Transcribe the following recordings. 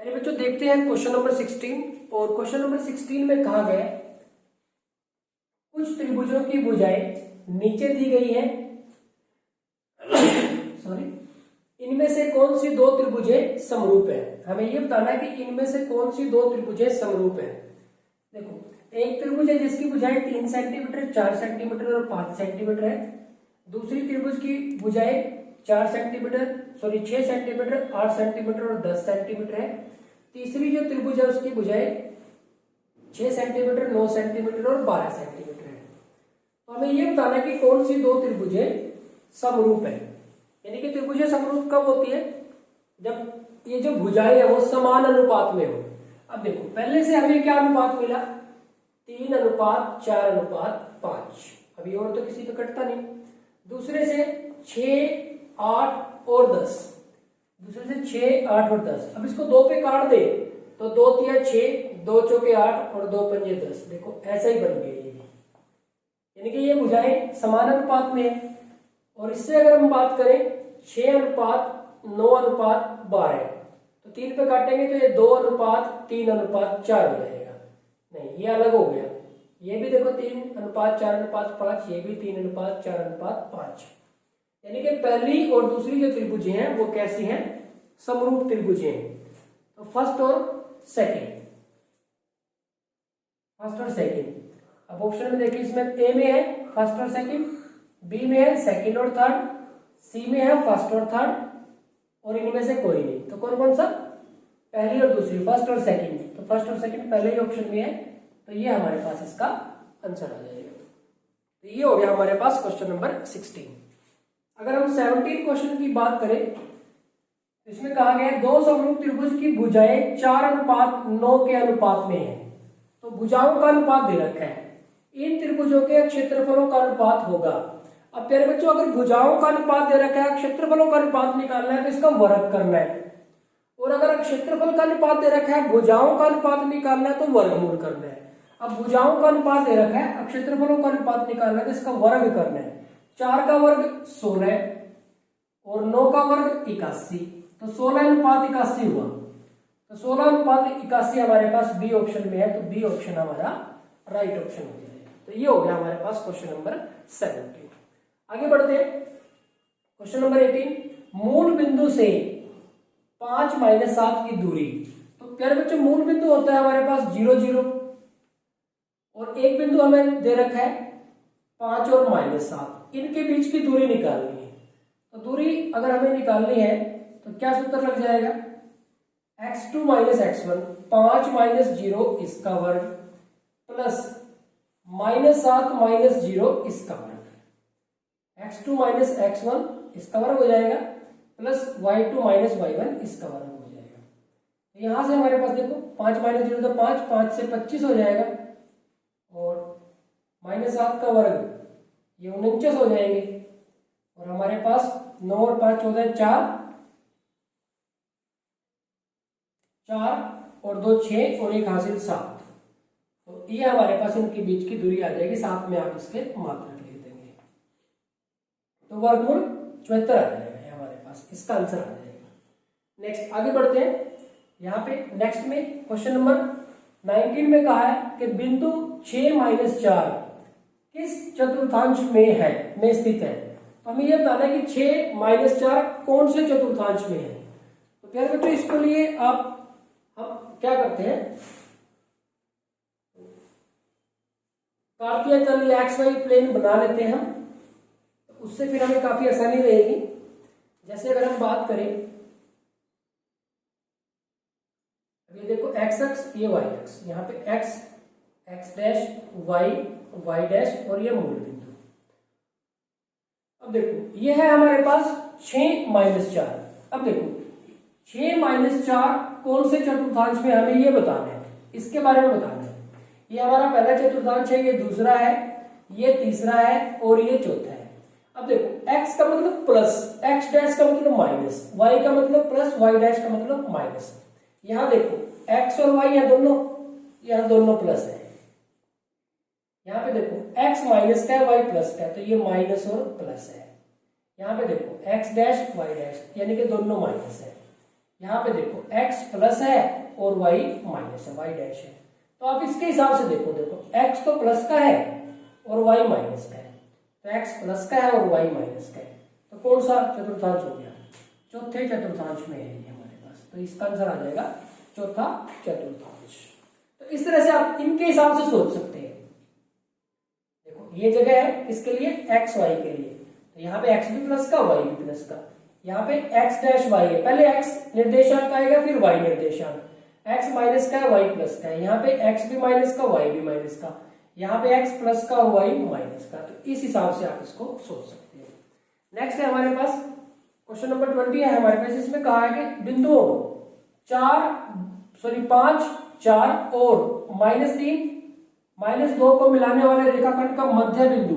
चलिए बच्चों देखते हैं क्वेश्चन नंबर 16। और क्वेश्चन नंबर 16 में कहा गया है कुछ त्रिभुजों की भुजाएं नीचे दी गई है सॉरी, इनमें से कौन सी दो त्रिभुजें समरूप है। हमें यह बताना है कि इनमें से कौन सी दो त्रिभुजें समरूप है। देखो, एक त्रिभुज है जिसकी भुजाएं 3 सेंटीमीटर, 4 सेंटीमीटर और 5 सेंटीमीटर है। दूसरी त्रिभुज की भुजाएं 4 सेंटीमीटर, सॉरी 6 सेंटीमीटर, 8 सेंटीमीटर और 10 सेंटीमीटर है। तीसरी जो त्रिभुज है उसकी भुजाएं 6 सेंटीमीटर, 9 सेंटीमीटर और 12 सेंटीमीटर है। तो हमें यह बताना है कि कौन सी दो त्रिभुजें समरूप है। यानी कि त्रिभुजें समरूप कब होती है, जब ये जो भुजाएं है वो समान अनुपात में हो। अब देखो, पहले से हमें क्या अनुपात मिला, 3:4:5। अभी और तो किसी पे कटता नहीं। दूसरे से 6, 8 और 10, दूसरे से 6, 8 और 10। अब इसको 2 पे काट दे तो 2 तिया 6, 2 चौके 8 और 2 पंजे 10। देखो ऐसा ही बन गया ये, यानी कि ये भुजाएं समान अनुपात में है। और इससे अगर हम बात करें 6:9:12, तो 3 पे काटेंगे तो ये 2:3:4 हो जाएगा। नहीं, ये अलग हो गया। ये भी देखो 3:4:5, ये भी 3:4:5। यानी कि पहली और दूसरी जो त्रिभुजें हैं वो कैसी हैं, समरूप त्रिभुजें हैं। तो फर्स्ट और सेकंड। अब ऑप्शन में देखिए, इसमें ए में है फर्स्ट और सेकंड, बी में है सेकंड और थर्ड, सी में है फर्स्ट और थर्ड, और इनमें से कोई नहीं। तो कौन कौन सा, पहली और दूसरी, फर्स्ट और सेकंड। तो फर्स्ट और सेकंड पहले ही ऑप्शन में है, तो ये हमारे पास इसका आंसर आ जाएगा। तो ये हो गया हमारे पास क्वेश्चन नंबर 16। अगर हम 17 क्वेश्चन की बात करें, इसमें कहा गया है दो समरूप त्रिभुज की भुजाएं 4:9 के अनुपात में है। तो भुजाओं का अनुपात दे रखा है, इन त्रिभुजों के क्षेत्रफलों का अनुपात होगा। अब प्यारे बच्चों, अगर भुजाओं का अनुपात दे रखा है, क्षेत्रफलों का अनुपात निकालना है तो इसका वर्ग करना है। और अगर क्षेत्रफल का अनुपात दे रखा है, भुजाओं का अनुपात निकालना है तो वर्गमूल करना है। अब भुजाओं का अनुपात दे रखा है, अब क्षेत्रफलों का अनुपात निकालना है तो इसका वर्ग करना है। 4 का वर्ग 16 और 9 का वर्ग 81, तो 16:81 हुआ। तो 16:81 हमारे पास बी ऑप्शन में है, तो बी ऑप्शन हमारा राइट ऑप्शन हो जाएगा। तो ये हो गया हमारे पास क्वेश्चन नंबर 17। आगे बढ़ते हैं क्वेश्चन नंबर 18। मूल बिंदु से 5-7 की दूरी। तो प्यारे बच्चों, मूल बिंदु होता है हमारे पास 0, 0, और एक बिंदु हमें दे रखा है 5 और -7। इनके बीच की दूरी निकालनी है। तो दूरी अगर हमें निकालनी है तो क्या सूत्र लग जाएगा, x2 - x1, 5 - 0 इसका वर्ग, प्लस -7 - 0 इसका वर्ग। x2 - x1 इसका वर्ग हो जाएगा, प्लस y2 - y1 इसका वर्ग हो जाएगा। यहां से हमारे पास देखो 5 - 0 तो 5, 5 से 25 हो जाएगा, और -7 का वर्ग ये 49 हो जाएंगे। और हमारे पास 9 और 5 14 4 और 2 6 और 1 हासिल 7। तो ये हमारे पास इनके बीच की दूरी आ जाएगी। साथ में आप इसके मात्रक लिख देंगे, तो वर्गमूल 74 आ जाएगा हमारे पास, इसका आंसर आ जाएगा। नेक्स्ट आगे बढ़ते हैं। यहाँ पे नेक्स्ट में क्वेश्चन नंबर 19 में कहा है कि बिंदु 6 - 4 किस चतुर्थांश में स्थित है। तो हमें यह बताना है कि 6 - 4 कौन से चतुर्थांश में है। तो प्यारे बच्चों, इसके लिए हम क्या करते हैं, कार्तीय तल या XY प्लेन बना लेते हैं हम, तो उससे फिर हमें काफी आसानी रहेगी। जैसे अगर हम बात करें, अभी देखो x अक्ष, ये y अक्ष, यहाँ पे x डैश, y डैश, और ये मूल बिंदु। अब देखो ये है हमारे पास 6 - 4। अब देखो 6 - 4 कौन से चतुर्थांश में, हमें ये बताना है, इसके बारे में बताना है। ये हमारा पहला चतुर्थांश है, ये दूसरा है, ये तीसरा है, और ये चौथा है। अब देखो x का मतलब प्लस, x डैश का मतलब माइनस, y का मतलब प्लस, y डैश का मतलब माइनस। यहां देखो x और y यहाँ दोनों प्लस है। यहाँ पे देखो x माइनस का है, y प्लस का है, तो ये माइनस और प्लस है। यहाँ पे देखो x डैश y डैश, यानी कि दोनों माइनस है। यहाँ पे देखो x प्लस है और y माइनस है, y डैश है। तो आप इसके हिसाब से देखो x तो प्लस का है और y माइनस का है, तो x प्लस का है और y माइनस का है, तो कौन सा चतुर्थांश हो गया? चौथे चतुर्थांश में है ये हमारे पास, तो इसका आंसर आ जाएगा चौथा चतुर्थांश। तो इस तरह से आप इनके हिसाब से सोच सकते हैं। देखो ये जगह है इसके लिए एक्स वाई के लिए, तो यहाँ पे एक्स भी प्लस का वाई भी प्लस का, यहाँ पे एक्स डैश वाई है, पहले एक्स निर्देशांक आएगा फिर वाई निर्देशांक, एक्स माइनस का है वाई प्लस का है, यहाँ पे एक्स भी माइनस का वाई भी माइनस का, यहाँ पे एक्स प्लस का और वाई माइनस का। तो इस हिसाब से आप इसको सोच सकते हैं। नेक्स्ट है हमारे पास क्वेश्चन नंबर 20 है हमारे पास, इसमें कहा है कि बिंदुओं 5, 4 और -3, -2 को मिलाने वाले रेखाखंड का मध्य बिंदु।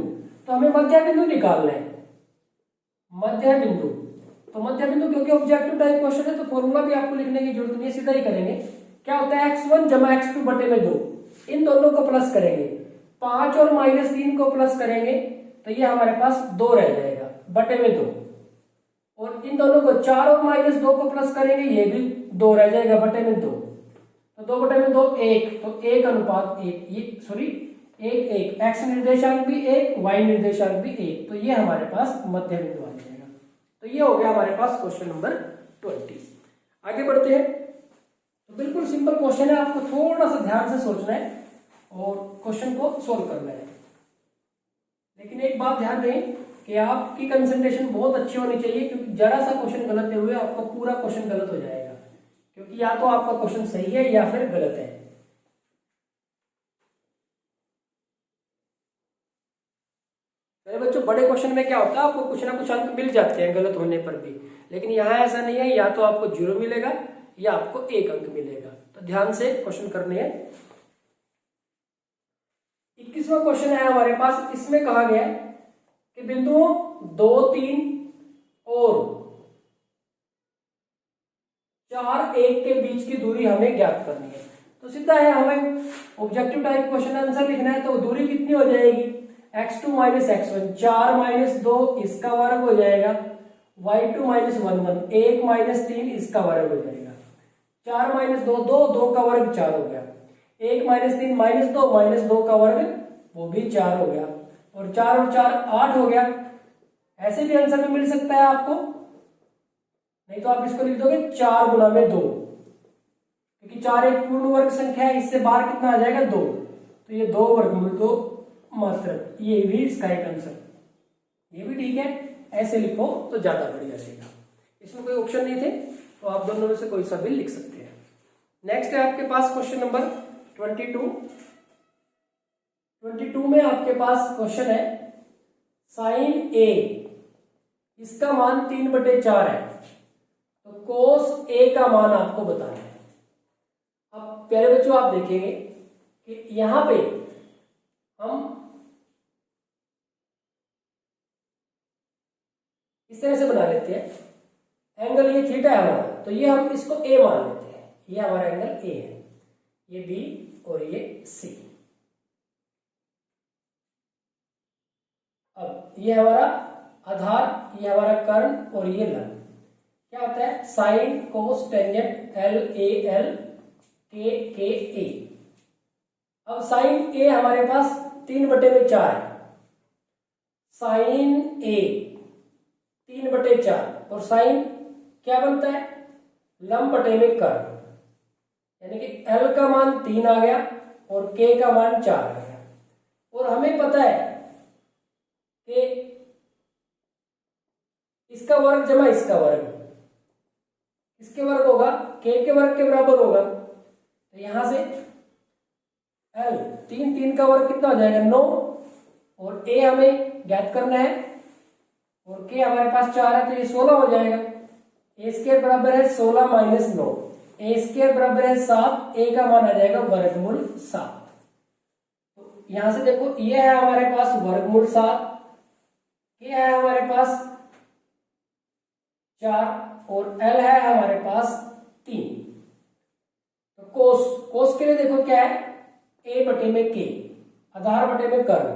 तो हमें मध्य बिंदु निकालना है, मध्य बिंदु। तो मध्य बिंदु क्योंकि ऑब्जेक्टिव टाइप क्वेश्चन है तो फॉर्मूला भी आपको लिखने की जरूरत नहीं है, सीधा ही करेंगे। क्या होता है x1 जमा x2 बटे में 2, इन दोनों को प्लस करेंगे, 5 और -3 को प्लस करेंगे तो ये हमारे पास 2 रह जाएगा बटे में 2, और इन दोनों को 4 और -2 को प्लस करेंगे, ये भी 2 रह जाएगा बटे में 2, तो 2 बटे में 2 1, तो 1 अनुपात 1, ये सॉरी 1 x निर्देशांक भी 1 y निर्देशांक भी 1, तो ये हमारे पास मध्य बिंदु आ जाएगा। तो ये हो गया हमारे पास क्वेश्चन नंबर 20। आगे बढ़ते हैं। तो बिल्कुल सिंपल क्वेश्चन है, आपको थोड़ा सा ध्यान से सोचना है और क्वेश्चन को सोल्व करना है। लेकिन एक बात ध्यान दें कि आपकी कंसंट्रेशन बहुत अच्छी होनी चाहिए, क्योंकि जरा सा क्वेश्चन गलत हुए आपका पूरा क्वेश्चन गलत हो जाएगा, क्योंकि या तो आपका क्वेश्चन सही है या फिर गलत है। मेरे बच्चों बड़े क्वेश्चन में क्या होता है, आपको कुछ ना कुछ अंक मिल जाते हैं गलत होने पर भी, लेकिन यहाँ ऐसा नहीं है, या तो आपको 0 मिलेगा या आपको 1 अंक मिलेगा। तो ध्यान से क्वेश्चन करने हैं। 21वां क्वेश्चन है हमारे पास, इसमें कहा गया है कि बिंदुओं 2, 3 और 4, 1 के बीच की दूरी हमें ज्ञात करनी है। तो सीधा है, हमें ऑब्जेक्टिव टाइप क्वेश्चन आंसर लिखना है, तो दूरी कितनी हो जाएगी? x2 - x1, 4 - 2 इसका वर्ग हो जाएगा, y2 - 1 1 - 3 इसका वर्ग हो जाएगा, 4 - 2 2 का वर्ग 4 हो गया, 1 - 3 -2 का वर्ग वो भी 4 हो गया, और 4 और 4 8 हो गया। ऐसे भी आंसर में मिल सकता है आपको, नहीं तो आप इसको लिख दोगे 4 गुना में 2, क्योंकि 4 एक पूर्ण वर्ग संख्या है, इससे बाहर कितना आ जाएगा 2, तो ये 2 वर्गमूल 2 मात्र, ये भी इसका एक आंसर, ये भी ठीक है। ऐसे लिखो तो ज्यादा बढ़िया रहेगा। इसमें कोई ऑप्शन नहीं थे तो आप दोनों में से कोई सा भी लिख सकते हैं। नेक्स्ट है आपके पास क्वेश्चन नंबर 22 में आपके पास क्वेश्चन है साइन ए, इसका मान 3/4 है, तो कोस ए का मान आपको बताना है। अब प्यारे बच्चों आप देखेंगे कि यहां पे हम इस तरह से बना लेते हैं, एंगल ये थीटा है हमारा, तो ये हम इसको ए मान लेते हैं, ये हमारा एंगल ए है, ये बी और ये सी। अब ये हमारा आधार, ये हमारा कर्ण और ये लंब। क्या होता है? Sine cos tangent L A L के ए। अब साइन ए हमारे पास 3/4 है, साइन ए 3/4, और साइन क्या बनता है? लंब बटे में कर्ण, यानी कि एल का मान 3 आ गया और के का मान 4 आ गया। और हमें पता है कि इसका वर्ग जमा इसका वर्ग, इसके वर्ग होगा, के वर्ग के बराबर होगा, तो यहां से एल 3 का वर्ग कितना हो जाएगा? 9, और ए हमें ज्ञात करना है, और के हमारे पास 4 है, तो ये 16 हो जाएगा। ए स्क्वायर बराबर है 16 - 9, ए स्क्वायर बराबर है 7, ए का मान आ जाएगा वर्गमूल 7। तो यहां से देखो ये है हमारे पास वर्गमूल 7, ये है हमारे पास 4, और एल है हमारे पास 3। तो कोस के लिए देखो क्या है? ए बटे में के, आधार बटे में कर्ण,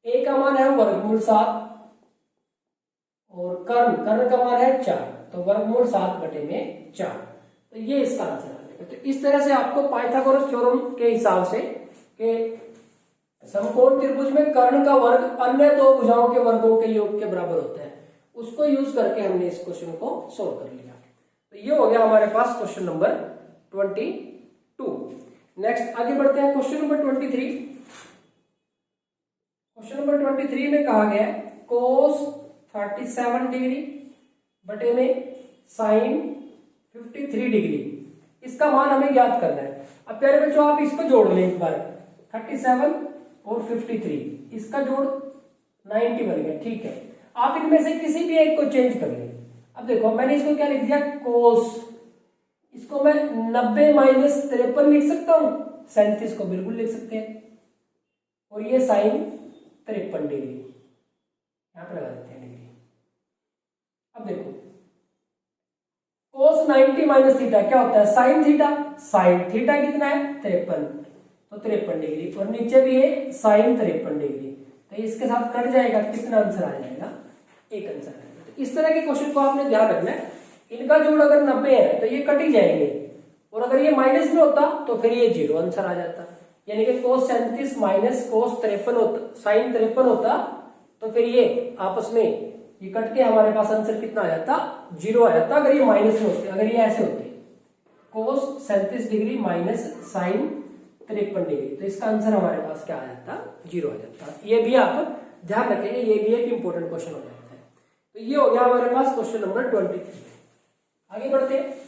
ए का मान है वर्गमूल 7 और कर्ण का मान है 4, तो वर्गमूल 7/4, तो ये इसका आंसर आ जाएगा। तो इस तरह से आपको पाइथागोरस थ्योरम के हिसाब से कि समकोण त्रिभुज में कर्ण का वर्ग अन्य दो भुजाओं के वर्गों के योग के बराबर होता है, उसको यूज करके हमने इस क्वेश्चन को सोल्व कर लिया। तो ये हो गया हमारे पास क्वेश्चन नंबर 22। नेक्स्ट आगे बढ़ते हैं क्वेश्चन नंबर 23। क्वेश्चन नंबर 23 में कहा गया है cos 37 डिग्री बटे में साइन 53 डिग्री, इसका मान हमें ज्ञात करना है। अब प्यारे बच्चों आप इसको जोड़ लें एक बार, 37 और 53, इसका जोड़ 90 बन गया, ठीक है। आप इनमें से किसी भी एक को चेंज कर लें। अब देखो मैंने इसको क्या लिख दिया, कोस, इसको मैं 90 माइनस 53 लिख सकता हूं, 37 को बिल्कुल लिख सकते हैं, और ये साइन 53 डिग्री यहां पर लगा देते हैं डिग्री। अब देखो कोस 90 माइनस थीटा क्या होता है, साइन थीटा, साइन थीटा कितना है 53, तो 53 डिग्री, और नीचे भी है साइन 53 डिग्री, तो इसके साथ कट जाएगा, कितना आंसर आ जाएगा, एक आंसर आएगा। तो इस तरह के क्वेश्चन को आपने ध्यान रखना है, इनका जोड़ अगर 90 है तो ये कट ही जाएंगे, और अगर ये माइनस में होता तो फिर ये 0 आंसर आ जाता, यानी कि कोस 37 माइनस कोस 53 होता, साइन 53 होता, तो फिर ये आपस में ये कट के हमारे पास आंसर कितना आ जाता, 0 आ जाता, अगर ये माइनस में होते, अगर ये ऐसे होते कोस 37 डिग्री माइनस साइन 53 डिग्री, तो इसका आंसर हमारे पास क्या आ जाता, 0 आ जाता। ये भी आप ध्यान रखेंगे, ये भी एक इंपॉर्टेंट क्वेश्चन हो जाता है। तो ये हो गया हमारे पास क्वेश्चन नंबर 23। आगे बढ़ते हैं।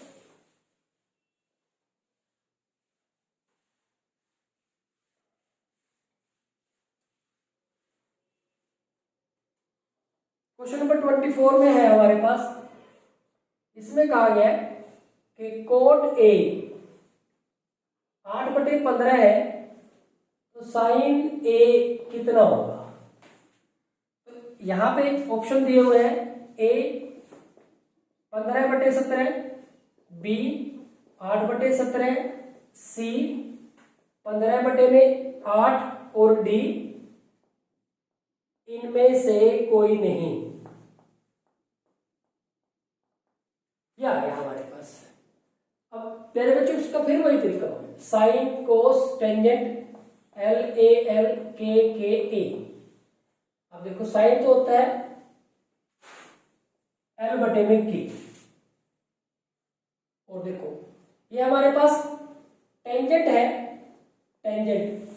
क्वेश्चन नंबर 24 में है हमारे पास, इसमें कहा गया है कि कोट ए 8/15 है, तो साइन ए कितना होगा। तो यहां पे ऑप्शन दिए हुए हैं, ए 15/17, बी 8/17, सी 15/8 और डी इनमें से कोई नहीं। क्या है हमारे पास। अब पहले बच्चों इसका फिर वही तरीका होगा, sine cos tangent L A L के ए। अब देखो साइन तो होता है एल बटे में के, और देखो ये हमारे पास टेंजेंट है, टेंजेंट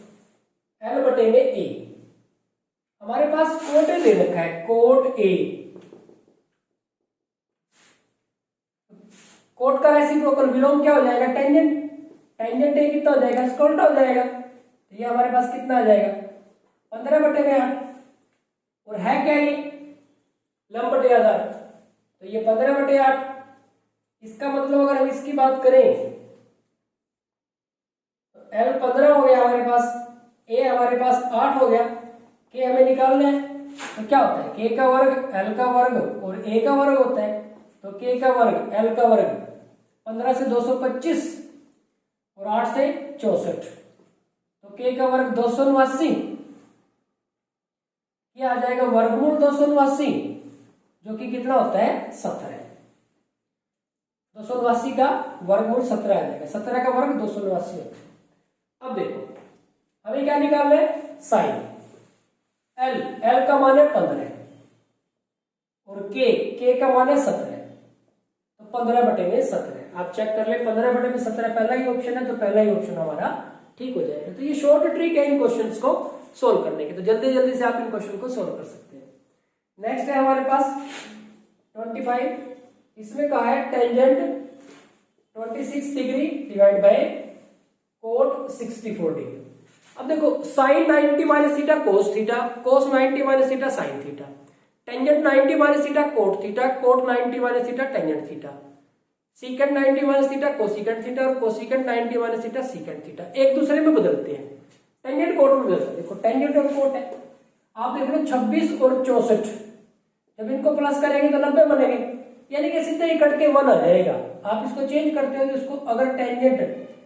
एल बटे में ए, हमारे पास कोट ए दे रखा है, कोट ए, कोट का रेसिप्रोकल विलोम क्या हो जाएगा, टेंजेंट, टेंजेंट ए कितना हो जाएगा, इसका उल्टा हो जाएगा, तो ये हमारे पास कितना आ जाएगा 15/8, और है क्या ये लंब बटे आधार, तो ये 15/8, इसका मतलब अगर हम इसकी बात करें तो L 15 हो गया हमारे पास, A हमारे पास 8 हो गया, K हमें निकालना है, तो क्या होता है K का वर्ग L का वर्ग और A का वर्ग होता है, तो K का वर्ग L का वर्ग 15 से 225 और 8 से 64, तो K का वर्ग 289, ये आ जाएगा वर्गमूल 289, जो कि कितना होता है 17, 289 का वर्गमूल 17 आ जाएगा, 17 का वर्ग 289 होता है। अब देखो हमें क्या निकालना है, साइन एल, एल का मान है 15 और के का मान है 17, तो 15/17 आप चेक कर ले, 15/17 पहला ही ऑप्शन है, तो पहला ही ऑप्शन हमारा ठीक हो जाएगा। तो ये शॉर्ट ट्रिक है इन क्वेश्चंस को सोल्व करने की, तो जल्दी जल्दी से आप इन क्वेश्चन को सोल्व कर सकते हैं। नेक्स्ट है हमारे पास 25, इसमें कहा है tangent 26 degree divide by cot 64 degree. अब देखो sine 90 minus theta cos theta, cos 90 minus theta sine theta, tangent 90 minus theta cot theta, cot 90 minus theta tangent theta, secant 90 minus theta cosecant theta और cosecant 90 minus theta secant theta, एक दूसरे में बदलते हैं, tangent coat में बदलते हैं। देखो टेंजेंट और कोट है, आप देख लो 26 और 64, जब इनको प्लस करेंगे तो 90 बनेंगे, यानी कि सीधे ही कट के 1 आ जाएगा। आप इसको चेंज करते हो तो इसको अगर टेंजेंट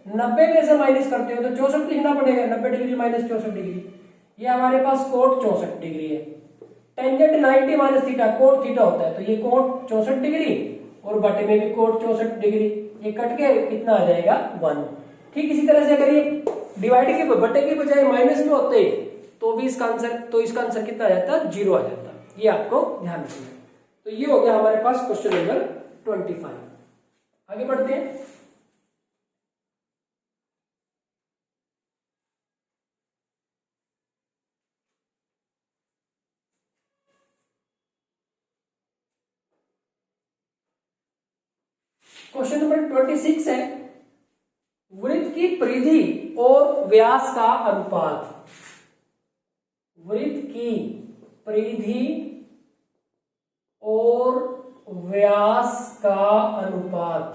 90 में से माइनस करते हो तो 64 लिखना पड़ेगा, 90 डिग्री माइनस 64 डिग्री, ये हमारे पास कोट 64 डिग्री है। Tangent 90 minus theta cot theta होता है, तो ये कोट 64 डिग्री और बटे में भी कोट 64 डिग्री, ये कट के कितना आ जाएगा 1। ठीक इसी तरह से अगर ये डिवाइड के बटे के बजाय माइनस में होते तो भी इसका आंसर कितना आ जाता, 0 आ जाता। ये आपको ध्यान रखना है। तो ये हो गया हमारे पास क्वेश्चन नंबर 25। आगे बढ़ते हैं। क्वेश्चन नंबर 26 है, वृत्त की परिधि और व्यास का अनुपात। वृत्त की परिधि और व्यास का अनुपात,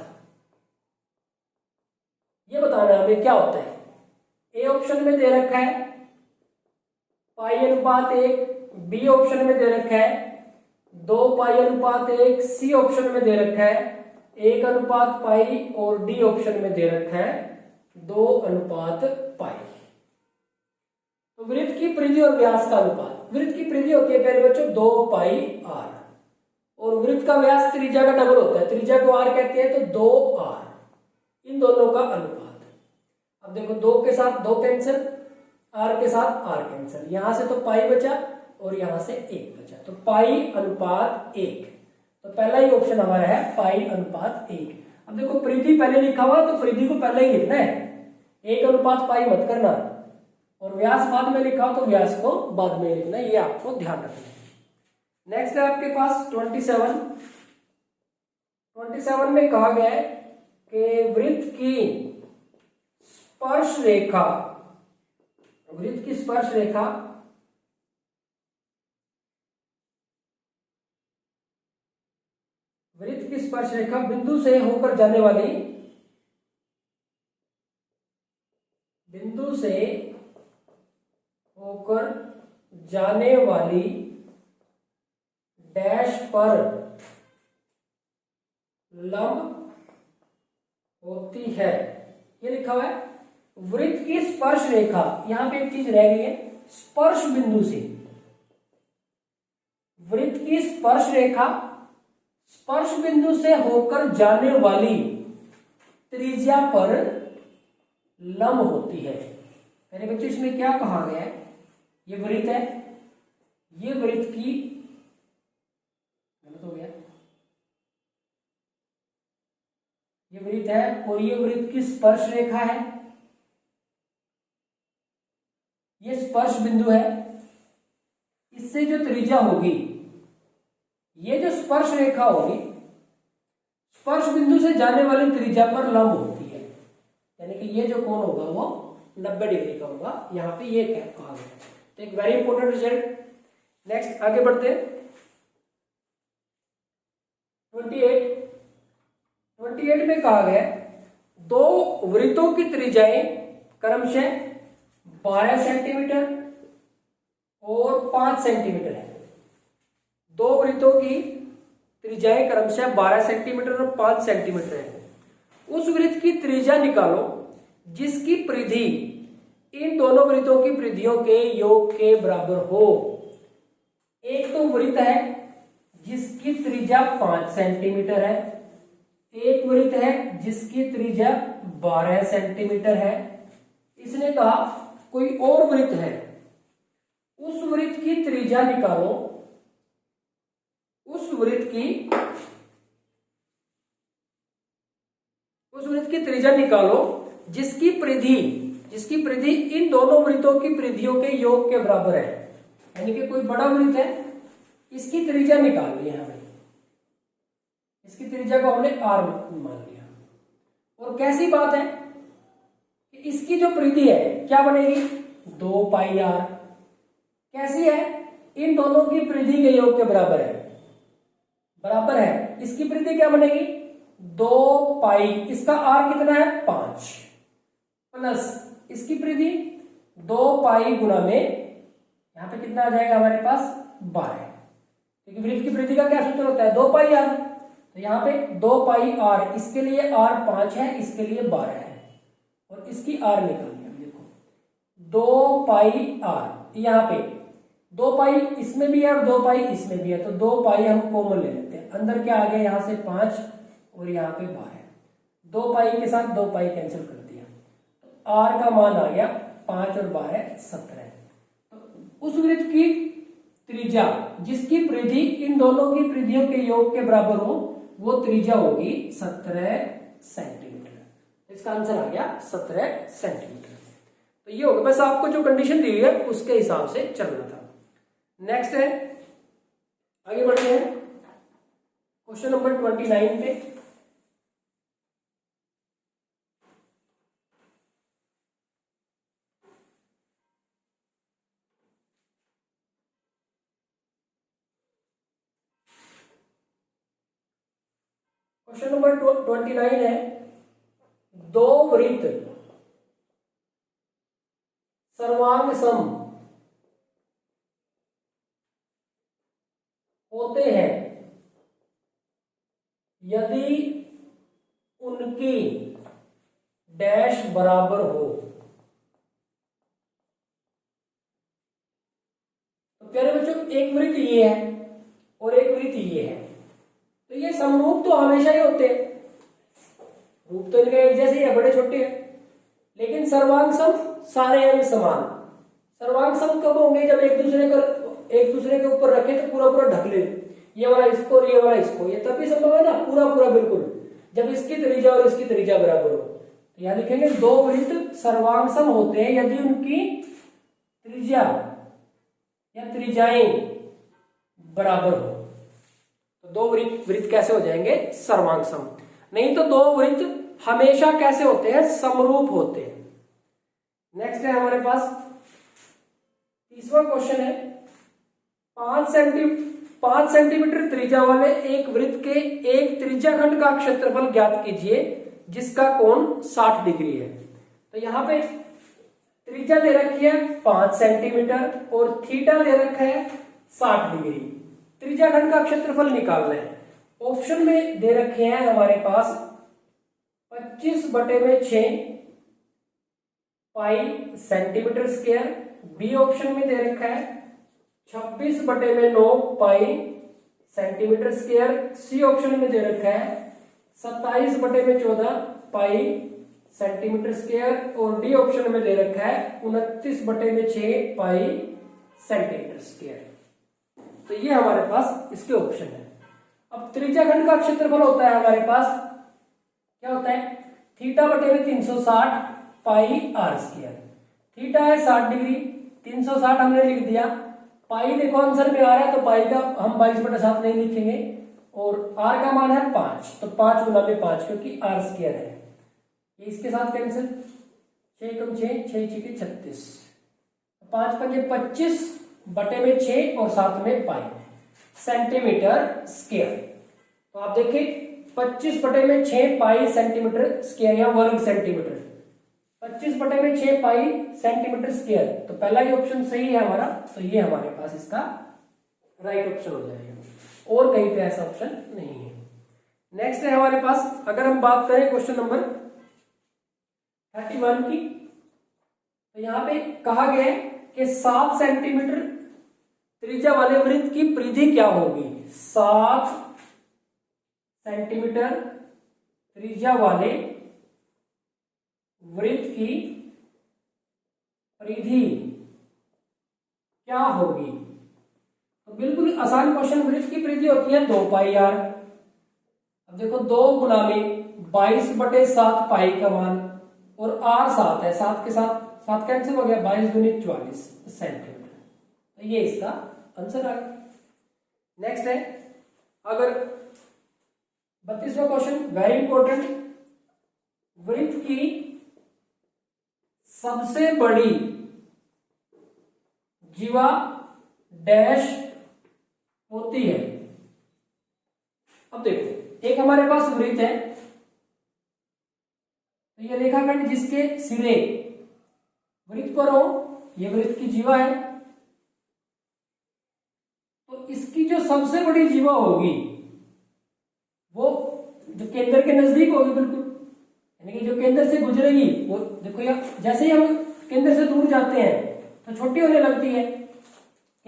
ये बताना हमें क्या होता है। ए ऑप्शन में दे रखा है पाई अनुपात 1, बी ऑप्शन में दे रखा है 2 पाई अनुपात 1, सी ऑप्शन में दे रखा है 1 अनुपात पाई और डी ऑप्शन में दे रखा है 2 अनुपात पाई। तो वृत्त की परिधि और व्यास का अनुपात, वृत्त की परिधि होती है पहले बच्चों 2 पाई आर, और वृत्त का व्यास त्रिज्या का डबल होता है, त्रिज्या को आर कहते हैं, तो 2 आर, इन दोनों का अनुपात। अब देखो 2 के साथ 2 कैंसिल, आर के साथ आर कैंसिल, यहां से तो पाई बचा और यहां से 1 बचा, तो पाई अनुपात 1। तो पहला ही ऑप्शन हमारा है पाई अनुपात 1। अब देखो परिधि पहले लिखा हुआ तो परिधि को पहले ही लिखना है, 1 अनुपात पाई मत करना, और व्यास बाद में लिखा हो तो व्यास को बाद में लिखना है, ये आपको ध्यान रखना है। नेक्स्ट है आपके पास 27 में कहा गया है कि वृत्त की स्पर्श रेखा, वृत्त की स्पर्श रेखा बिंदु से होकर जाने वाली, बिंदु से होकर जाने वाली डैश पर लंब होती है, ये लिखा हुआ है। वृत्त की स्पर्श रेखा, यहां पे एक चीज रह गई है, स्पर्श बिंदु से, वृत्त की स्पर्श रेखा स्पर्श बिंदु से होकर जाने वाली त्रिज्या पर लंब होती है। मेरे बच्चों इसमें क्या कहा गया है, ये वृत्त है, ये वृत्त की, गलत हो गया, ये वृत्त है और ये वृत्त की स्पर्श रेखा है, ये स्पर्श बिंदु है, इससे जो त्रिज्या होगी, ये जो स्पर्श रेखा होगी स्पर्श बिंदु से जाने वाली त्रिज्या पर लंब होती है, यानी कि ये जो कोण होगा वो 90 डिग्री का होगा, यहाँ पे ये कहा गया। तो एक वेरी इंपॉर्टेंट रिजल्ट। नेक्स्ट आगे बढ़ते हैं। 28 में कहा गया 2 वृत्तों की त्रिज्याएं क्रमशः 12 सेंटीमीटर और 5 सेंटीमीटर है। 2 वृत्तों की त्रिज्याएं क्रमशः 12 सेंटीमीटर और 5 सेंटीमीटर है। उस वृत्त की त्रिज्या निकालो जिसकी परिधि इन दोनों वृत्तों की परिधियों के योग के बराबर हो। एक तो वृत्त है जिसकी त्रिज्या 5 सेंटीमीटर है, एक वृत्त है जिसकी त्रिज्या 12 सेंटीमीटर है। इसने कहा कोई और वृत्त है, उस वृत्त की त्रिज्या निकालो, उस वृत्त की त्रिज्या निकालो जिसकी परिधि इन दोनों वृत्तों की परिधियों के योग के बराबर है। यानी कि कोई बड़ा वृत्त है, इसकी त्रिज्या निकाल ली हमें, इसकी त्रिज्या को हमने r मान लिया, और कैसी बात है कि इसकी जो परिधि है क्या बनेगी 2 पाई r। कैसी है, इन दोनों की परिधि के योग के बराबर है। इसकी परिधि क्या बनेगी 2 पाई, इसका r कितना है 5, प्लस इसकी परिधि 2 पाई गुना में यहां पे कितना आ जाएगा हमारे पास 12, क्योंकि वृत्त की परिधि का क्या सूत्र होता है 2 पाई r। तो यहाँ पे 2 पाई r, इसके लिए r 5 है, इसके लिए 12 है, और इसकी r निकाल लिया। देखो 2 पाई r, यहाँ पे 2 पाई इसमें भी है और 2 पाई इसमें भी है, तो 2 पाई हम कॉमन ले लेते हैं। अंदर क्या आ गया, यहाँ से 5 और यहाँ पे 12, 2 पाई के साथ 2 पाई कैंसिल कर दिया, तो आर का मान आ गया 5 और 12 17। तो उस वृत्त की त्रिज्या जिसकी परिधि इन दोनों की परिधियों के योग के बराबर हो वो त्रिज्या होगी 17 सेंटीमीटर। इसका आंसर आ गया 17 सेंटीमीटर। तो ये होगा, बस आपको जो कंडीशन दी हुई है उसके हिसाब से चलना था। नेक्स्ट है, आगे बढ़ते हैं क्वेश्चन नंबर 29 पे। क्वेश्चन नंबर 29 है, दो वृत्त सर्वांग सम होते हैं यदि उनकी डैश बराबर हो। तो प्यारे बच्चों, एक वृत्त ये है और एक वृत्त ये है, तो ये समरूप तो हमेशा ही होते हैं, रूप तो इनके एक जैसे ही है, बड़े छोटे हैं, लेकिन सर्वांग सम सारे अंग समान। सर्वांग सम कब होंगे, जब एक दूसरे के ऊपर रखे तो पूरा पूरा ढक ले, ये वाला इसको और ये वाला इसको, ये तभी संभव है ना, पूरा पूरा बिल्कुल, जब इसकी त्रिज्या और इसकी त्रिज्या बराबर हो। तो यहां लिखेंगे दो वृत्त सर्वांग सम होते हैं यदि उनकी त्रिज्या या त्रिज्याएं बराबर हो। तो दो वृत्त कैसे हो जाएंगे, सर्वांग सम। नहीं तो दो वृत्त हमेशा कैसे होते हैं, समरूप होते हैं। नेक्स्ट है हमारे पास तीसरा क्वेश्चन है, 5 सेंटीमीटर त्रिज्या वाले एक वृत्त के एक त्रिज्याखंड का क्षेत्रफल ज्ञात कीजिए जिसका कोण 60 डिग्री है। तो यहां पे त्रिज्या दे रखी है 5 सेंटीमीटर और थीटा दे रखा है 60 डिग्री। त्रिज्याखंड का क्षेत्रफल निकालना है। ऑप्शन में दे रखे हैं हमारे पास 25/6 pi centimetre square, B option में दे रखा है 26/9 pi centimetre square, C option में दे रखा है 27/14 पाई सेंटीमीटर स्क्वायर और डी ऑप्शन में दे रखा है 29/6 पाई सेंटीमीटर स्क्वायर। तो ये हमारे पास इसके ऑप्शन है। अब त्रिज्याखंड का क्षेत्रफल होता है हमारे पास, क्या होता है, θ/360 पाई आर स्क्वायर। थीटा है 60 डिग्री, 360 हमने लिख दिया, पाई देखो आंसर में आ रहा है तो पाई का हम 22/7 नहीं लिखेंगे, और आर का मान है 5, तो 5 गुना में 5 क्योंकि आर स्क्वायर है, ये इसके साथ कैंसिल, 6 कम 6, 6 6 के 36, 5 5 25/6 और 7 में पाई सेंटीमीटर स्क्वायर। तो आप देखिए 25/6 पाई सेंटीमीटर स्क्वायर या वर्ग सेंटीमीटर, 25/6 पाई सेंटीमीटर स्क्वायर, तो पहला ही ऑप्शन सही है हमारा, तो ये हमारे पास इसका राइट ऑप्शन हो जाएगा, और कहीं पे ऐसा ऑप्शन नहीं है। नेक्स्ट है हमारे पास, अगर हम बात करें क्वेश्चन नंबर 31 की, तो यहां पे कहा गया है कि 7 सेंटीमीटर त्रिज्या वाले वृत्त की परिधि क्या होगी। 7 सेंटीमीटर त्रिज्या वाले वृत्त की परिधि क्या होगी। तो बिल्कुल आसान क्वेश्चन, वृत्त की परिधि होती है 2 पाई आर। अब देखो 2 गुना में 22/7 पाई का मान, और आर 7 है, 7 के साथ 7 कैंसिल हो गया, 22 दूनी 44 सेंटीमीटर। तो ये इसका आंसर आ गया। नेक्स्ट है, अगर 32वां क्वेश्चन वेरी इंपॉर्टेंट, वृत्त की सबसे बड़ी जीवा डैश होती है। अब देखो एक हमारे पास वृत्त है, तो ये रेखाखंड जिसके सिरे वृत्त पर हो, ये वृत्त की जीवा है, तो इसकी जो सबसे बड़ी जीवा होगी वो जो केंद्र के नजदीक होगी बिल्कुल, यानी कि जो केंद्र से गुजरेगी वो देखो, या जैसे ही हम केंद्र से दूर जाते हैं तो छोटी होने लगती है,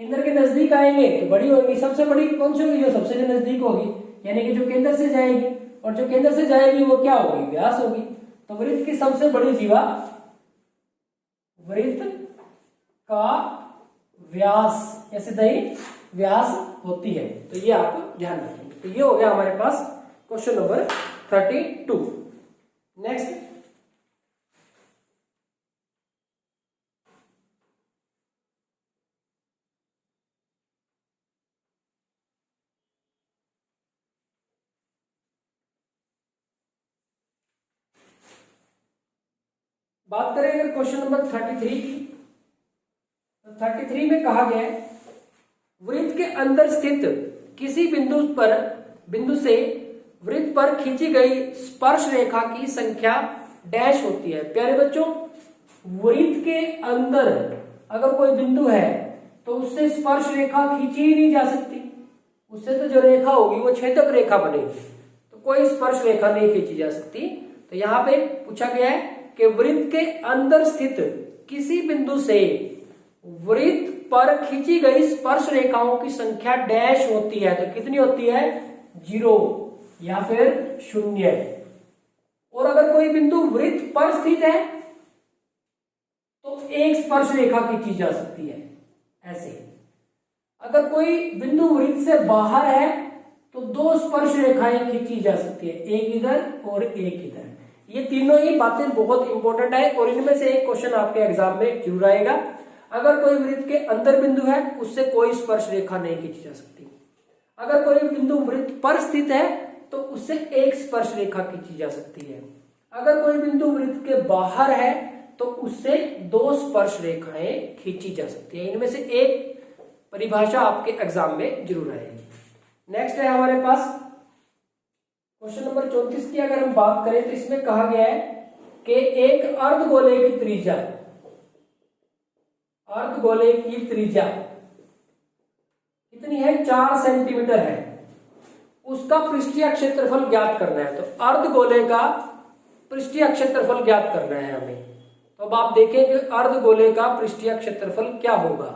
केंद्र के नजदीक आएंगे तो बड़ी होगी, सबसे बड़ी कौन सी होगी, जो सबसे जो नजदीक होगी, यानी कि जो केंद्र से जाएगी, और जो केंद्र से जाएगी वो क्या होगी, व्यास होगी। तो वृत्त की सबसे बड़ी जीवा वृत्त का व्यास या सीधा ही व्यास होती है। तो ये आप ध्यान रखेंगे। तो ये हो गया हमारे पास क्वेश्चन नंबर 32। नेक्स्ट, बात करें अगर क्वेश्चन नंबर 33 की, तो 33 में कहा गया है वृत्त के अंदर स्थित किसी बिंदु से वृत्त पर खींची गई स्पर्श रेखा की संख्या डैश होती है। प्यारे बच्चों, वृत्त के अंदर अगर कोई बिंदु है तो उससे स्पर्श रेखा खींची ही नहीं जा सकती, उससे तो जो रेखा होगी वो छेदक रेखा बनेगी, तो कोई स्पर्श रेखा नहीं खींची जा सकती। तो यहाँ पे पूछा गया है कि वृत्त के अंदर स्थित किसी बिंदु से वृत्त पर खींची गई स्पर्श रेखाओं की संख्या डैश होती है। तो कितनी होती है, 0 या फिर 0। और अगर कोई बिंदु वृत्त पर स्थित है तो एक स्पर्श रेखा खींची जा सकती है ऐसे। अगर कोई बिंदु वृत्त से बाहर है तो 2 स्पर्श रेखाएं खींची जा सकती है, एक इधर और एक इधर। ये तीनों ही बातें बहुत इंपॉर्टेंट है और इनमें से एक क्वेश्चन आपके एग्जाम में जरूर आएगा। अगर कोई वृत्त के अंदर बिंदु है उससे कोई स्पर्श रेखा नहीं खींची जा सकती। अगर कोई बिंदु वृत्त पर स्थित है तो उससे एक स्पर्श रेखा खींची जा सकती है। अगर कोई बिंदु वृत्त के बाहर है तो उससे 2 स्पर्श रेखाएं खींची जा सकती है। इनमें से एक परिभाषा आपके एग्जाम में जरूर आएगी। नेक्स्ट है हमारे पास क्वेश्चन नंबर 34 की अगर हम बात करें तो इसमें कहा गया है कि एक अर्धगोले की त्रिज्या, अर्धगोले की त्रिज्या कितनी है, 4 सेंटीमीटर है, उसका पृष्ठीय क्षेत्रफल ज्ञात करना है। तो अर्धगोले का पृष्ठीय क्षेत्रफल ज्ञात करना है हमें। तो अब आप देखें कि अर्धगोले का पृष्ठीय क्षेत्रफल क्या होगा।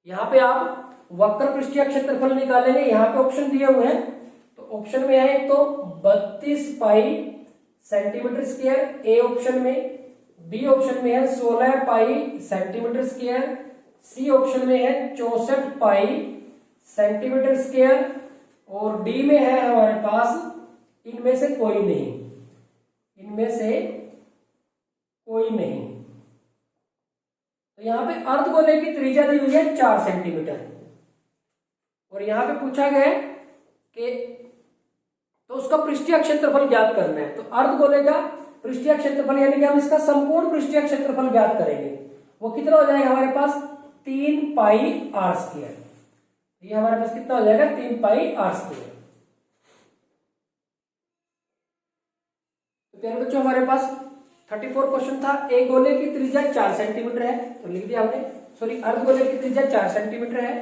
यहां पे आप वक्र पृष्ठीय क्षेत्रफल निकालेंगे, यहां पे ऑप्शन दिए हुए हैं। तो ऑप्शन में है तो 32 pi centimetre square A option में, बी ऑप्शन में है 16 pi centimetre square, C option में है 64 पाई सेंटीमीटर स्क्वायर, और डी में है हमारे पास इनमें से कोई नहीं, इनमें से कोई नहीं। तो यहां पे अर्धगोले की त्रिज्या दी हुई है 4 सेंटीमीटर और यहां पे पूछा गया है कि तो उसका पृष्ठीय क्षेत्रफल ज्ञात करना है। तो अर्धगोले का पृष्ठीय क्षेत्रफल यानी कि हम इसका संपूर्ण पृष्ठीय क्षेत्रफल ज्ञात करेंगे, वो कितना हो जाएगा हमारे पास, 3 पाई आर स्क्वायर। ये हमारे पास कितना हो जाएगा, 3 पाई आर स्क्वायर। तो प्यारे बच्चों हमारे पास 34 क्वेश्चन था। एक गोले की त्रिज्या 4 सेंटीमीटर है, तो लिख दिया हमने, सॉरी अर्धगोले की त्रिज्या 4 सेंटीमीटर है,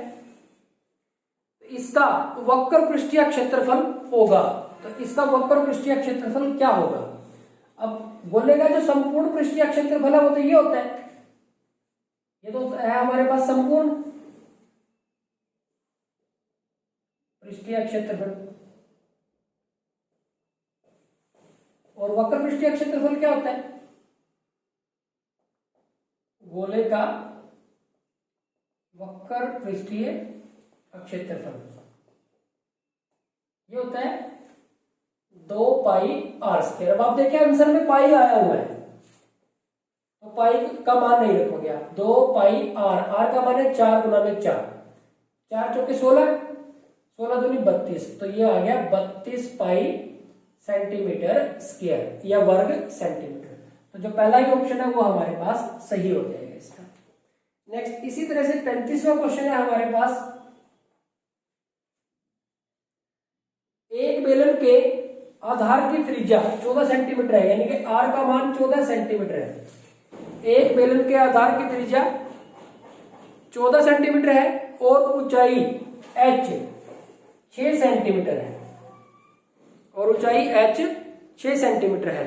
तो इसका वक्र पृष्ठीय क्षेत्रफल होगा। तो इसका वक्र पृष्ठीय क्षेत्रफल क्या होगा। अब गोले का जो संपूर्ण पृष्ठीय क्षेत्रफल है वो तो ये होता है, ये तो है हमारे पास संपूर्ण पृष्ठीय क्षेत्रफल, और वक्र पृष्ठीय क्षेत्रफल क्या होता है, गोले का वक्र पृष्ठीय क्षेत्रफल ये होता है 2 पाई आर स्क्वायर। अब आप देखिए आंसर में पाई आया हुआ है, तो पाई का मान नहीं रखोगे आप, 2 पाई आर, आर का मान है 4 गुना में 4, 4 चौके 16, 16 दूनी 32, तो ये आ गया 32 पाई सेंटीमीटर स्क्वायर या वर्ग सेंटीमीटर। तो जो पहला ही ऑप्शन है वो हमारे पास सही हो जाएगा इसका। नेक्स्ट इसी तरह से 35वां क्वेश्चन है हमारे पास, एक बेलन के आधार की त्रिज्या 14 सेंटीमीटर है, यानी कि आर का मान 14 सेंटीमीटर है। एक बेलन के आधार की त्रिज्या 14 सेंटीमीटर है और ऊंचाई h 6 सेंटीमीटर है, और ऊंचाई h 6 सेंटीमीटर है।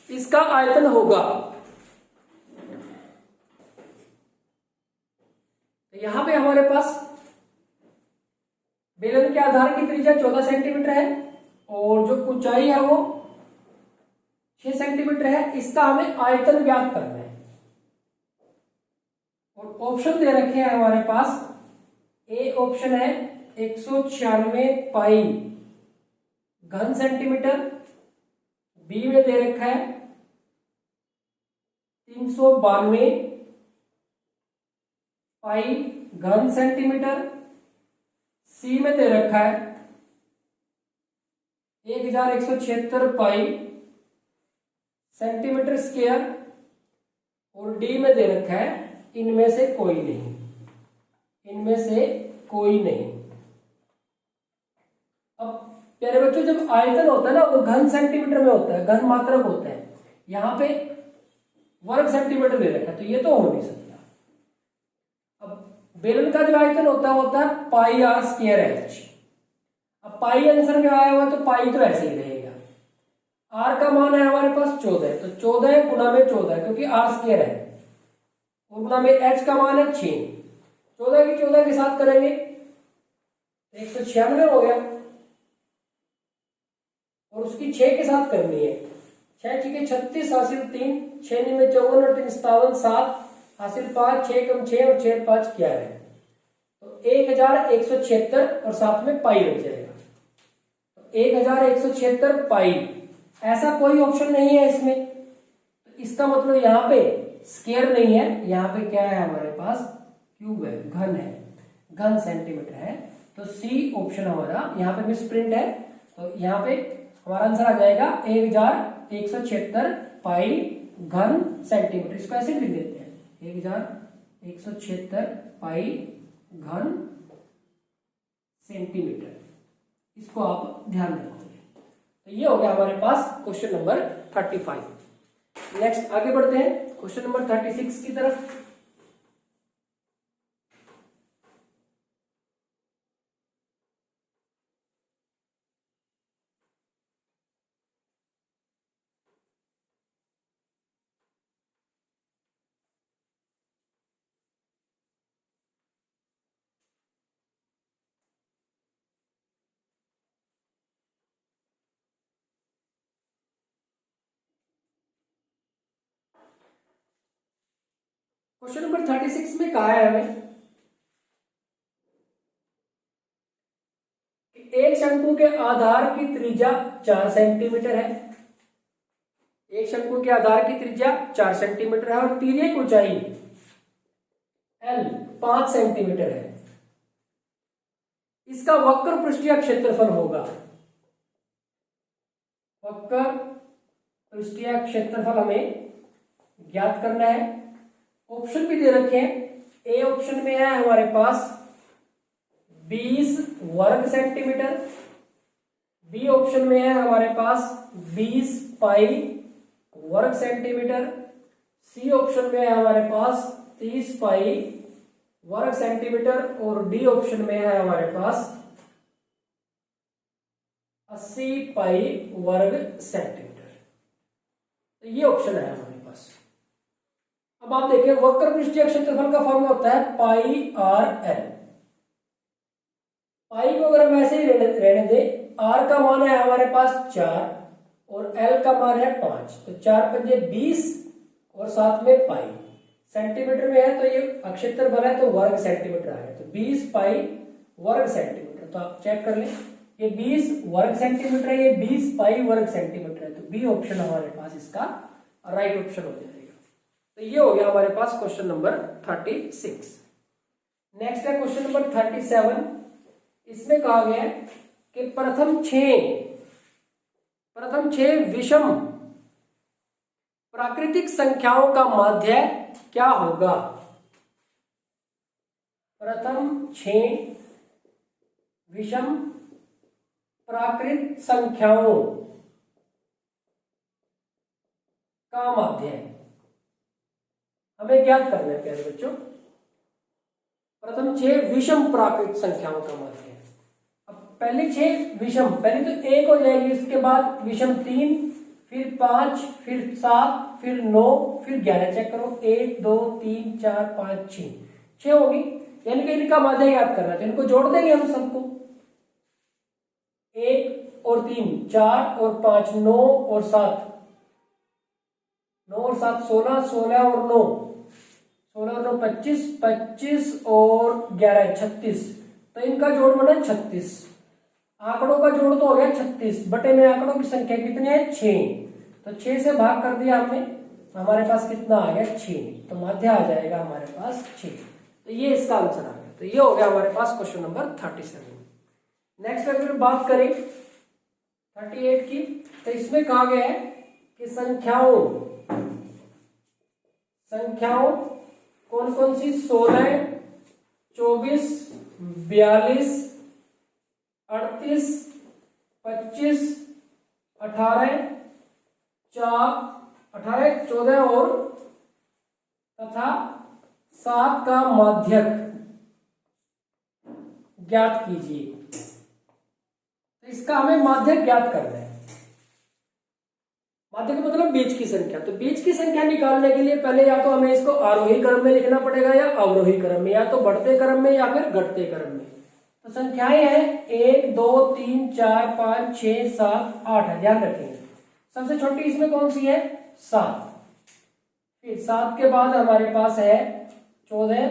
इसका आयतन होगा तो यहां पे हमारे पास बेलन के आधार की त्रिज्या 14 सेंटीमीटर है और जो ऊंचाई है वो 6 सेंटीमीटर है। इसका हमें आयतन ज्ञात करना है और ऑप्शन दे रखे हैं हमारे पास। ए ऑप्शन है 196 पाई घन सेंटीमीटर, बी में दे रखा है 392 पाई घन सेंटीमीटर, सी में दे रखा है 1176 पाई सेंटीमीटर स्क्वायर और डी में दे रखा है इनमें से कोई नहीं, इनमें से कोई नहीं। अब प्यारे बच्चों, जब आयतन होता है ना वो घन सेंटीमीटर में होता है, घन मात्रक होता है। यहां पे वर्ग सेंटीमीटर दे रखा है तो ये तो हो नहीं सकता। अब बेलन का जो आयतन होता है पाई आर स्क्वायर एच। अब पाई आंसर में आया हुआ तो पाई तो ऐसे ही रहेगा। आर का मान है हमारे पास 14, तो 14 गुना में 14 क्योंकि आर स्क्वायर है और गुना में एच का मान है 6। 14 की 14 के साथ करेंगे 196 हो गया और उसकी 6 के साथ करनी है। 6 6 36 हासिल 3, 6 9 54 और 3 57 7 हासिल 5, 6 कम 6 और 6 5 क्या है, तो 1176 और साथ में पाई लग जाएगा। तो 1176 पाई, ऐसा कोई ऑप्शन नहीं है इसमें, तो इसका मतलब यहाँ पे स्क्वायर नहीं है, यहाँ पे क्या है हमारे पास क्यूब है, घन है, घन सेंटीमीटर है। तो सी ऑप्शन हमारा यहाँ पे मिस प्रिंट है, तो यहाँ पे हमारा आंसर आ जाएगा 1176 पाई घन सेंटीमीटर। इसको ऐसे लिख देते हैं 1176 पाई घन सेंटीमीटर। इसको आप ध्यान रखोगे। तो ये हो गया हमारे पास क्वेश्चन नंबर 35। नेक्स्ट आगे बढ़ते हैं क्वेश्चन नंबर 36 की तरफ। क्वेश्चन नंबर 36 में कहा है हमें एक शंकु के आधार की त्रिज्या 4 सेंटीमीटर है। एक शंकु के आधार की त्रिज्या 4 सेंटीमीटर है और तिर्यक ऊंचाई L 5 सेंटीमीटर है। इसका वक्र पृष्ठीय क्षेत्रफल होगा, वक्र पृष्ठीय क्षेत्रफल हमें ज्ञात करना है। ऑप्शन भी दे रखे हैं। ए ऑप्शन में है हमारे पास 20 वर्ग सेंटीमीटर, बी ऑप्शन में है हमारे पास 20 पाई वर्ग सेंटीमीटर, सी ऑप्शन में है हमारे पास 30 पाई वर्ग सेंटीमीटर और डी ऑप्शन में है हमारे पास 80 पाई वर्ग सेंटीमीटर। तो ये ऑप्शन है हमारे पास। अब आप देखिए वक्र पृष्ठीय क्षेत्रफल का फॉर्मूला होता है पाई आर एल। पाई को अगर हम ऐसे ही रहने दें, आर का मान है हमारे पास 4 और एल का मान है 5, तो 4 पंजे 20 और साथ में पाई। सेंटीमीटर में है तो ये क्षेत्रफल है तो वर्ग सेंटीमीटर आएगा, तो 20 पाई वर्ग सेंटीमीटर। तो आप चेक कर लें, ये 20 वर्ग सेंटीमीटर है, ये 20 पाई वर्ग सेंटीमीटर है, तो बी ऑप्शन हमारे पास इसका राइट ऑप्शन हो जाएगा। तो ये हो गया हमारे पास क्वेश्चन नंबर 36। नेक्स्ट है क्वेश्चन नंबर 37। इसमें कहा गया है कि प्रथम छह विषम प्राकृतिक संख्याओं का माध्य क्या होगा। प्रथम 6 विषम प्राकृत संख्याओं का माध्य हमें ज्ञात करना है प्यारे बच्चों। प्रथम 6 विषम प्राकृत संख्याओं का माध्य। अब पहले 6 विषम, पहले तो 1 हो जाएगी, उसके बाद विषम 3, फिर 5, फिर 7, फिर 9, फिर 11। चेक करो 1 2 3 4 5 6 होगी। यानी कि इनका माध्य ज्ञात करना है, तो इनको जोड़ देंगे हम सबको। 1 और 3 4 और 5 9 और 7, 9 और 7 16, 16 और 9 16 और 9 25, 25 और 11 36, तो इनका जोड़ बना 36। आंकड़ों का जोड़ तो हो गया 36, बटे में आंकड़ों की संख्या कितनी है 6, तो 6 से भाग कर दिया हमने, हमारे पास कितना आ गया 6, तो माध्य आ जाएगा हमारे पास 6। तो ये इसका आंसर आ गया। तो ये हो गया हमारे पास क्वेश्चन नंबर 37। नेक्स्ट अगर बात करें 38 की, तो इसमें कहा गया है कि संख्याओं कौन कौन सी 16 24 42 38 25 18 14 और तथा 7 का माध्यक ज्ञात कीजिए। तो इसका हमें माध्यक ज्ञात करना है। माध्यक मतलब बीच की संख्या। तो बीच की संख्या निकालने के लिए पहले या तो हमें इसको आरोही क्रम में लिखना पड़ेगा या अवरोही क्रम में, या तो बढ़ते क्रम में या फिर घटते क्रम में। तो संख्याएं हैं 1 2 3 4 5 6 7 8 है, ध्यान रखेंगे। सबसे छोटी इसमें कौन सी है 7, फिर 7 के बाद हमारे पास है 14,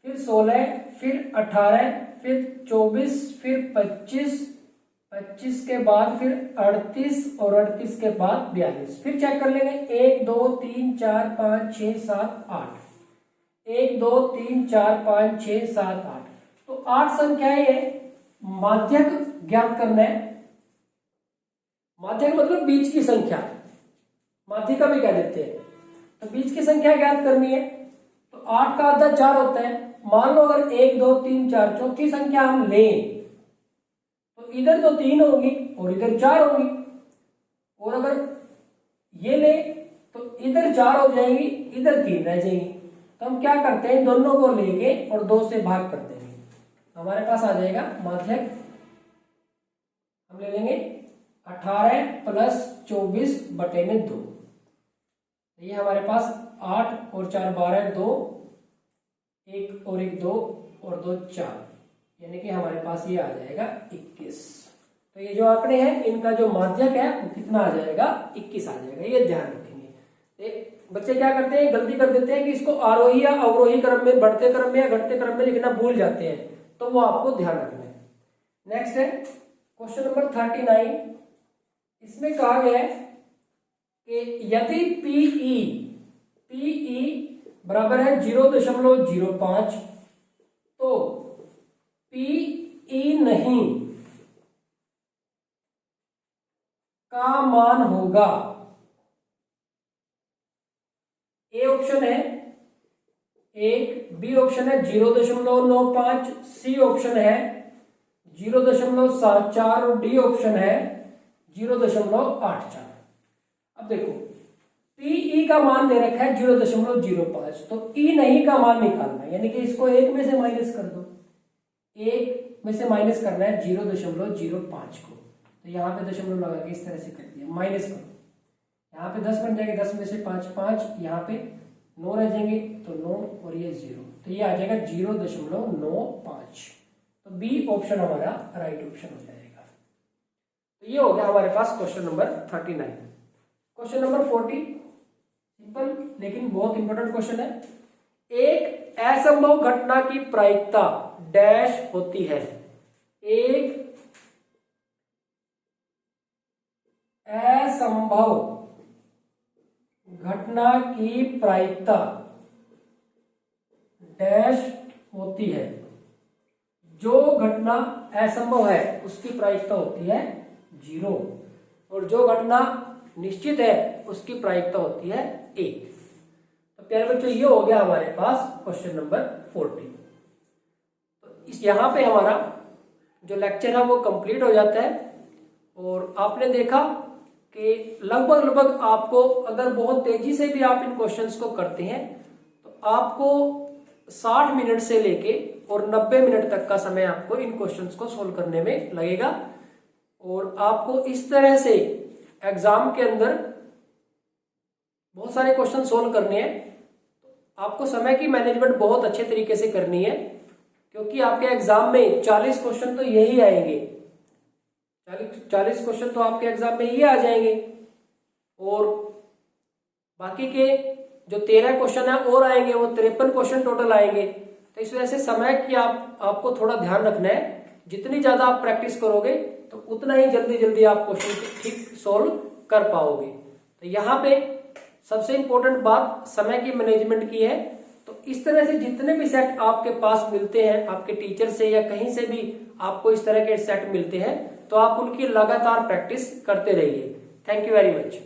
फिर 16, फिर 18, फिर 24, फिर 25, 25 के बाद फिर 38 और 38 के बाद 42। फिर चेक कर लेंगे 1 2 3 4 5 6 7 8, 1 2 3 4 5 6 7 8, तो 8 संख्याएं है। माध्यक ज्ञात करना है। माध्यक मतलब बीच की संख्या, माध्यिका भी कह देते हैं। तो बीच की संख्या ज्ञात करनी है। तो 8 का आधा 4 होता है। मान लो अगर 1 2 3 4 चौथी संख्या हम लें तो इधर तो 3 होगी और इधर 4 होगी, और अगर ये ले तो इधर 4 हो जाएंगी, इधर 3 रह जाएंगी। तो हम क्या करते हैं, दोनों को लेंगे और 2 से भाग कर देंगे, हमारे पास आ जाएगा माध्यक। हम ले लेंगे 18 प्लस 24 बटे में 2, ये हमारे पास 8 और 4 12 2, 1 और 1 2 और 2 4, यानी कि हमारे पास ये आ जाएगा 21। तो ये जो आंकड़े हैं इनका जो माध्यक है वो कितना आ जाएगा 21 आ जाएगा, ये ध्यान रखेंगे। बच्चे क्या करते हैं, गलती कर देते हैं कि इसको आरोही या अवरोही क्रम में, बढ़ते क्रम में या घटते क्रम में लिखना भूल जाते हैं, तो वो आपको ध्यान रखना है। नेक्स्ट है क्वेश्चन नंबर 39। इसमें कहा गया है कि यदि PE बराबर है 0.05, तो PE नहीं का मान होगा। ए ऑप्शन है 1, बी ऑप्शन है 0.95, सी ऑप्शन है 0.74 और डी ऑप्शन है 0.84। अब देखो PE का मान दे रखा है 0.05, तो E नहीं का मान निकालना है, यानी कि इसको 1 में से माइनस कर दो। 1 में से माइनस करना है 0.05 को, तो यहाँ पे दशमलव लगा के इस तरह से कर दिया, माइनस करो। यहाँ पे 10 बन जाएंगे, 10 में से 5 5, यहाँ पे 9 रह जाएंगे तो 9 और ये 0, तो ये आ जाएगा 0.95। तो बी ऑप्शन हमारा राइट ऑप्शन हो जाएगा। तो ये हो गया हमारे पास question number 39। Question number 40 simple लेकिन बहुत इंपॉर्टेंट क्वेश्चन है। एक असंभव घटना की प्रायिकता डैश होती है। एक असंभव घटना की प्रायिकता डैश होती है। जो घटना असंभव है उसकी प्रायिकता होती है 0, और जो घटना निश्चित है उसकी प्रायिकता होती है 1। तो प्यारे बच्चों ये हो गया हमारे पास क्वेश्चन नंबर 40। तो इस यहाँ पे हमारा जो लेक्चर है वो कंप्लीट हो जाता है। और आपने देखा कि लगभग आपको अगर बहुत तेजी से भी आप इन क्वेश्चंस को करते हैं तो आपको 60 मिनट से लेके और 90 मिनट तक का समय आपको इन क्वेश्चंस को सोल्व करने में लगेगा। और आपको इस तरह से एग्जाम के अंदर बहुत सारे क्वेश्चन सोल्व करने हैं। आपको समय की मैनेजमेंट बहुत अच्छे तरीके से करनी है। क्योंकि आपके एग्जाम में 40 क्वेश्चन तो यही आएंगे, 40 क्वेश्चन तो आपके एग्जाम में ये आ जाएंगे, और बाकी के जो 13 क्वेश्चन है और आएंगे, वो 53 क्वेश्चन टोटल आएंगे। तो इस वजह से समय की आपको थोड़ा ध्यान रखना है। जितनी ज्यादा आप प्रैक्टिस करोगे तो उतना ही जल्दी आप क्वेश्चन ठीक सोल्व कर पाओगे। तो यहाँ पे सबसे इंपॉर्टेंट बात समय की मैनेजमेंट की है। तो इस तरह से जितने भी सेट आपके पास मिलते हैं, आपके टीचर से या कहीं से भी आपको इस तरह के सेट मिलते हैं, तो आप उनकी लगातार प्रैक्टिस करते रहिए। Thank you very much.